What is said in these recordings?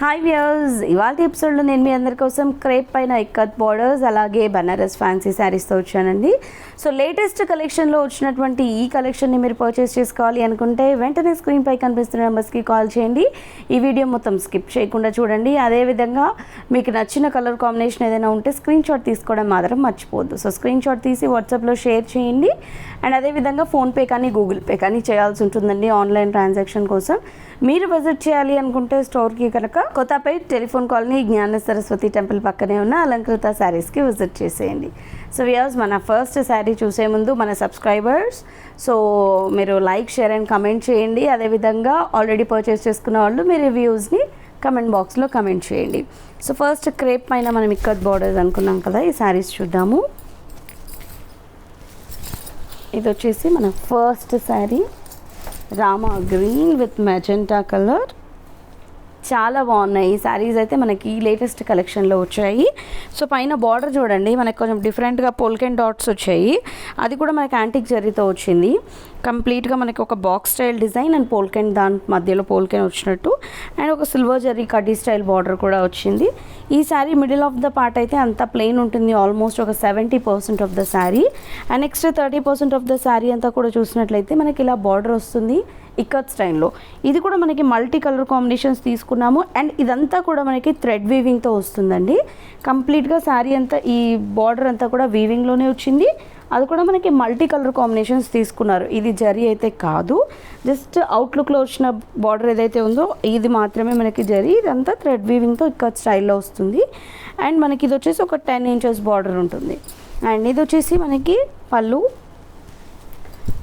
Hi viewers, ఇవాళ ఎపిసోడ్లో నేను మీ అందరి కోసం క్రేప్ పైన ఇక్కత్ బార్డర్స్ అలాగే బనారస్ ఫ్యాన్సీ శారీస్తో వచ్చానండి. సో లేటెస్ట్ కలెక్షన్లో వచ్చినటువంటి ఈ కలెక్షన్ని మీరు పర్చేస్ చేసుకోవాలి అనుకుంటే వెంటనే స్క్రీన్పై కనిపిస్తున్న నెంబర్స్కి కాల్ చేయండి. ఈ వీడియో మొత్తం స్కిప్ చేయకుండా చూడండి. అదేవిధంగా మీకు నచ్చిన కలర్ కాంబినేషన్ ఏదైనా ఉంటే స్క్రీన్ షాట్ తీసుకోవడం మాత్రం మర్చిపోవద్దు. సో స్క్రీన్ షాట్ తీసి వాట్సాప్లో షేర్ చేయండి. అండ్ అదేవిధంగా ఫోన్పే కానీ గూగుల్ పే కానీ చేయాల్సి ఉంటుందండి ఆన్లైన్ ట్రాన్సాక్షన్ కోసం. మీరు విజిట్ చేయాలి అనుకుంటే స్టోర్కి కనుక కొత్తపేట్ టెలిఫోన్ కాలనీ జ్ఞాన సరస్వతి టెంపుల్ పక్కనే ఉన్న అలంకృత శారీస్కి విజిట్ చేసేయండి. సో వ్యూయర్స్, మన ఫస్ట్ శారీ చూసే ముందు మన సబ్స్క్రైబర్స్ మీరు లైక్, షేర్ అండ్ కమెంట్ చేయండి. అదేవిధంగా ఆల్రెడీ పర్చేస్ చేసుకున్న వాళ్ళు మీ రివ్యూస్ని కమెంట్ బాక్స్లో కమెంట్ చేయండి. సో ఫస్ట్ క్రేప్ పైన మనం ఇక్కత్ బార్డర్స్ అనుకున్నాం కదా, ఈ శారీస్ చూద్దాము. ఇది వచ్చేసి మన first sari, Rama green with magenta colour. చాలా బాగున్నాయి ఈ శారీస్ అయితే మనకి లేటెస్ట్ కలెక్షన్లో వచ్చాయి. సో పైన బార్డర్ చూడండి, మనకి కొంచెం డిఫరెంట్గా పోల్కెన్ డాట్స్ వచ్చాయి. అది కూడా మనకి యాంటిక్ జరీతో వచ్చింది. కంప్లీట్గా మనకి ఒక బాక్స్ స్టైల్ డిజైన్ అండ్ పోల్కెన్, దాని మధ్యలో పోల్కెన్ వచ్చినట్టు అండ్ ఒక సిల్వర్ జరీ కడ్డీ స్టైల్ బార్డర్ కూడా వచ్చింది. ఈ sari middle of the part అయితే అంతా ప్లెయిన్ ఉంటుంది, ఆల్మోస్ట్ ఒక 70% of the sari. And next 30% of the sari అంతా కూడా చూసినట్లయితే మనకి ఇలా బార్డర్ వస్తుంది ఇక్కత్ స్టైల్లో. ఇది కూడా మనకి మల్టీ కలర్ కాంబినేషన్స్ తీసుకున్నాము. అండ్ ఇదంతా కూడా మనకి థ్రెడ్ వీవింగ్తో వస్తుందండి. కంప్లీట్గా శారీ అంతా ఈ బార్డర్ అంతా కూడా వీవింగ్లోనే వచ్చింది. అది కూడా మనకి మల్టీ కలర్ కాంబినేషన్స్ తీసుకున్నారు. ఇది జరీ అయితే కాదు, జస్ట్ అవుట్లుక్లో వచ్చిన బార్డర్ ఏదైతే ఉందో ఇది మాత్రమే మనకి జరీ. ఇదంతా థ్రెడ్ వీవింగ్తో ఇక్కత్ స్టైల్లో వస్తుంది. అండ్ మనకి ఇది వచ్చేసి ఒక 10 inches బార్డర్ ఉంటుంది. అండ్ ఇది వచ్చేసి మనకి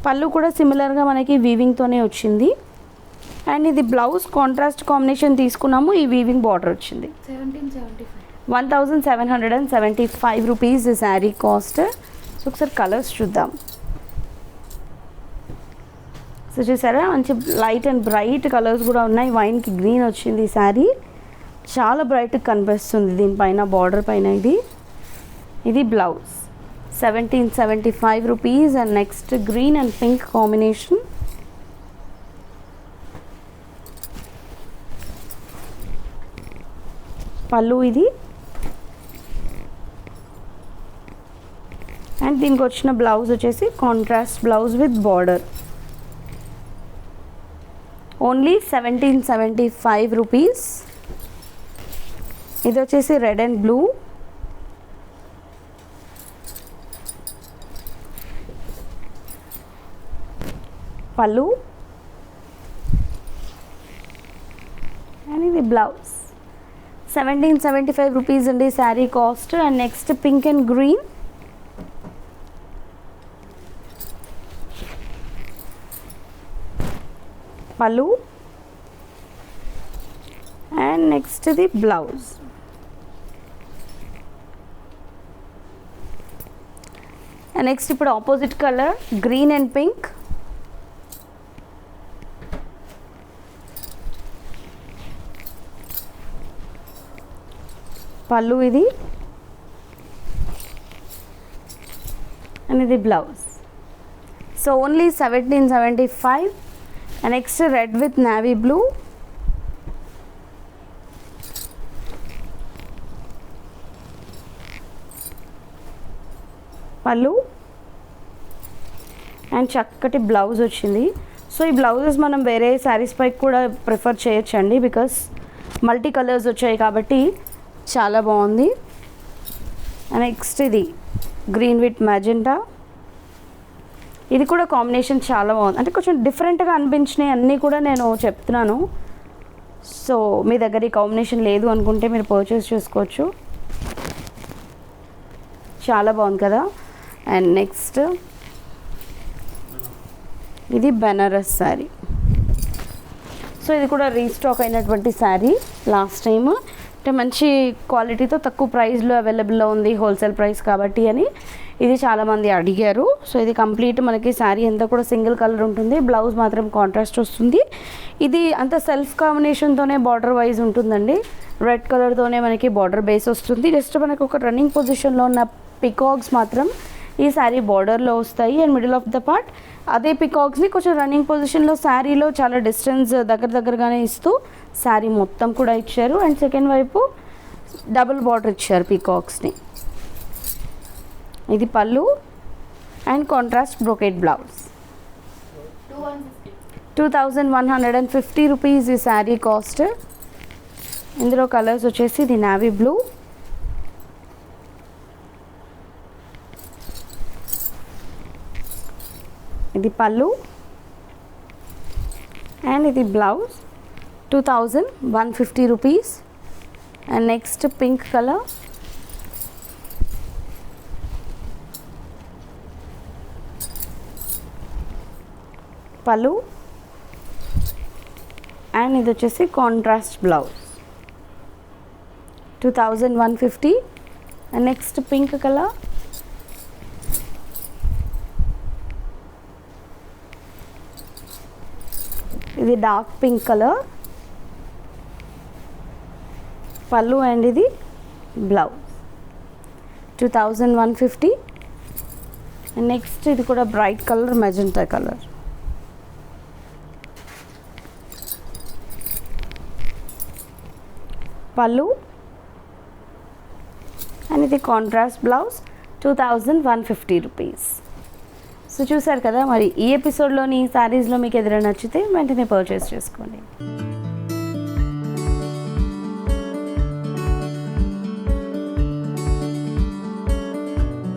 పళ్ళు కూడా సిమిలర్గా మనకి వీవింగ్తోనే వచ్చింది. అండ్ ఇది బ్లౌజ్ కాంట్రాస్ట్ కాంబినేషన్ తీసుకున్నాము. ఈ వీవింగ్ బార్డర్ వచ్చింది. 1775 రూపీస్ శారీ కాస్ట్. సో ఒకసారి కలర్స్ చూద్దాం. సో చూసారా, మంచి లైట్ అండ్ బ్రైట్ కలర్స్ కూడా ఉన్నాయి. వైన్కి గ్రీన్ వచ్చింది ఈ శారీ, చాలా బ్రైట్గా కనిపిస్తుంది దీనిపైన బార్డర్ పైన. ఇది blouse 1775 rupees. And next green and pink combination. పళ్ళు ఇది. అండ్ దీనికి వచ్చిన బ్లౌజ్ వచ్చేసి contrast blouse with border. Only 1775 rupees. ఇది వచ్చేసి రెడ్ అండ్ బ్లూ. పళ్ళు అండ్ ఇది బ్లౌజ్. 1775 రూపీస్ అండి sari cost. And next pink and green. పళ్ళు అండ్ నెక్స్ట్ ఇది బ్లౌజ్. అండ్ నెక్స్ట్ ఇప్పుడు opposite colour green and pink. పళ్ళు ఇది అండ్ ఇది blouse. So only 1775. And next red with navy blue. పళ్ళు అండ్ చక్కటి బ్లౌజ్ వచ్చింది. సో ఈ బ్లౌజెస్ మనం వేరే శారీస్ పై కూడా ప్రిఫర్ చేయొచ్చండి, బికాస్ మల్టీ కలర్స్ వచ్చాయి కాబట్టి చాలా బాగుంది. నెక్స్ట్ ఇది గ్రీన్ విత్ మ్యాజెంటా. ఇది కూడా కాంబినేషన్ చాలా బాగుంది, అంటే కొంచెం డిఫరెంట్గా అనిపించినాయి అన్నీ కూడా నేను చెప్తున్నాను. సో మీ దగ్గర ఈ కాంబినేషన్ లేదు అనుకుంటే మీరు పర్చేస్ చేసుకోవచ్చు. చాలా బాగుంది కదా. అండ్ నెక్స్ట్ ఇది బెనారస్ శారీ. సో ఇది కూడా రీస్టాక్ అయినటువంటి శారీ లాస్ట్ టైం. అంటే మంచి క్వాలిటీతో తక్కువ ప్రైస్లో అవైలబుల్లో ఉంది, హోల్సేల్ ప్రైస్ కాబట్టి అని ఇది చాలామంది అడిగారు. సో ఇది కంప్లీట్ మనకి శారీ అంతా కూడా సింగిల్ కలర్ ఉంటుంది, బ్లౌజ్ మాత్రం కాంట్రాస్ట్ వస్తుంది. ఇది అంతా సెల్ఫ్ కాంబినేషన్తోనే బార్డర్ వైజ్ ఉంటుందండి. రెడ్ కలర్తోనే మనకి బార్డర్ బేస్ వస్తుంది. జస్ట్ మనకు ఒక రన్నింగ్ పొజిషన్లో ఉన్న పికాక్స్ మాత్రం ఈ శారీ బార్డర్లో వస్తాయి. And middle of the part అదే పికాక్స్ని కొంచెం రన్నింగ్ పొజిషన్లో శారీలో చాలా డిస్టెన్స్ దగ్గరగానే ఇస్తూ శారీ మొత్తం కూడా ఇచ్చారు. అండ్ సెకండ్ వైపు డబుల్ బార్డర్ ఇచ్చారు పికాక్స్ని. ఇది పళ్ళు and contrast brocade blouse. 2150 rupees ఈ శారీ కాస్ట్. ఇందులో కలర్స్ వచ్చేసి ఇది నావీ బ్లూ, ఇది పళ్ళు అండ్ ఇది blouse. 2150 rupees. And next pink colour, పళ్ళు అండ్ ఇది వచ్చేసి contrast blouse. 2150. And next pink colour, ఇది డార్క్ పింక్ కలర్, పళ్ళు అండ్ ఇది బ్లౌజ్. 2150. అండ్ నెక్స్ట్ ఇది కూడా బ్రైట్ కలర్ మెజెంటా కలర్. పళ్ళు అండ్ ఇది కాంట్రాస్ట్ బ్లౌజ్. 2150 రూపీస్. సో చూసారు కదా, మరి ఈ ఎపిసోడ్లోని శారీస్లో మీకు ఏదైనా నచ్చితే వెంటనే పర్చేస్ చేసుకోండి.